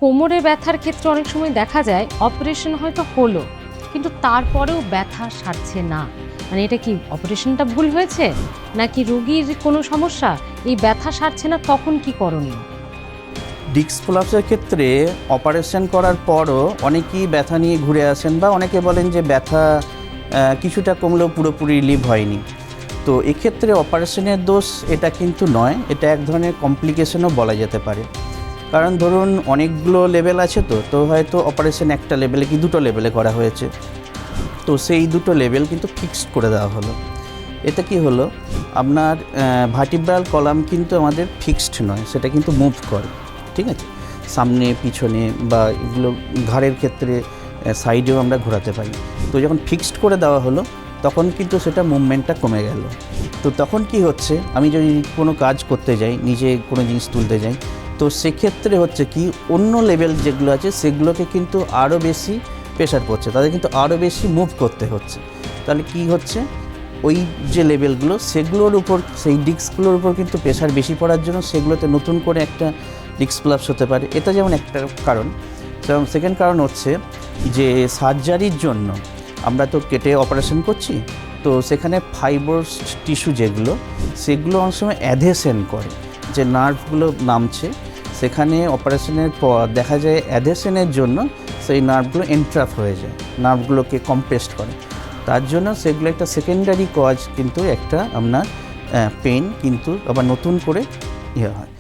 কোমরে ব্যথার ক্ষেত্রে অনেক সময় দেখা যায় অপারেশন হয়তো হলো, কিন্তু তারপরেও ব্যথা সারছে না। মানে এটা কি অপারেশনটা ভুল হয়েছে, নাকি রোগীর কোনো সমস্যা? এই ব্যথা সারছে না, তখন কি করণীয়? ডিস্ক প্রলাপসের ক্ষেত্রে অপারেশন করার পরও অনেকেই ব্যথা নিয়ে ঘুরে আসেন, বা অনেকে বলেন যে ব্যথা কিছুটা কমলেও পুরোপুরি রিলিভ হয়নি। তো এক্ষেত্রে অপারেশনের দোষ এটা কিন্তু নয়, এটা এক ধরনের কমপ্লিকেশনও বলা যেতে পারে। কারণ ধরুন অনেকগুলো লেভেল আছে, তো হয়তো অপারেশন একটা লেভেলে কি দুটো লেভেলে করা হয়েছে, তো সেই দুটো লেভেল কিন্তু ফিক্সড করে দেওয়া হলো। এটা কি হলো, আপনার ভার্টিব্রাল কলাম কিন্তু আমাদের ফিক্সড নয়, সেটা কিন্তু মুভ করে, ঠিক আছে, সামনে পিছনে বা এগুলো ঘাড়ের ক্ষেত্রে সাইডেও আমরা ঘোরাতে পারি। তো যখন ফিক্সড করে দেওয়া হলো তখন কিন্তু সেটা মুভমেন্টটা কমে গেল। তো তখন কি হচ্ছে, আমি যদি কোনো কাজ করতে যাই, নিজে কোনো জিনিস তুলতে যাই, তো সেক্ষেত্রে হচ্ছে কি অন্য লেভেল যেগুলো আছে সেগুলোকে কিন্তু আরও বেশি প্রেশার পড়ছে, তাদের কিন্তু আরও বেশি মুভ করতে হচ্ছে। তাহলে কি হচ্ছে, ওই যে লেভেলগুলো সেগুলোর উপর, সেই ডিস্কগুলোর উপর কিন্তু প্রেশার বেশি পড়ার জন্য সেগুলোতে নতুন করে একটা ডিস্ক প্রলাপস হতে পারে। এটা যেমন একটা কারণ। এবং সেকেন্ড কারণ হচ্ছে যে সার্জারির জন্য আমরা তো কেটে অপারেশন করছি, তো সেখানে ফাইব্রাস টিস্যু যেগুলো, সেগুলো অনেক সময় অ্যাধেশন করে, যে নার্ভগুলো নামছে, সেখানে অপারেশনের পর দেখা যায় অ্যাধেশনের জন্য সেই নার্ভগুলো এন্ট্রাপ হয়ে যায়, নার্ভগুলোকে কম্প্রেসড করে। তার জন্য সেগুলো একটা সেকেন্ডারি কজ, কিন্তু একটা আপনার পেন কিন্তু আবার নতুন করে হয়।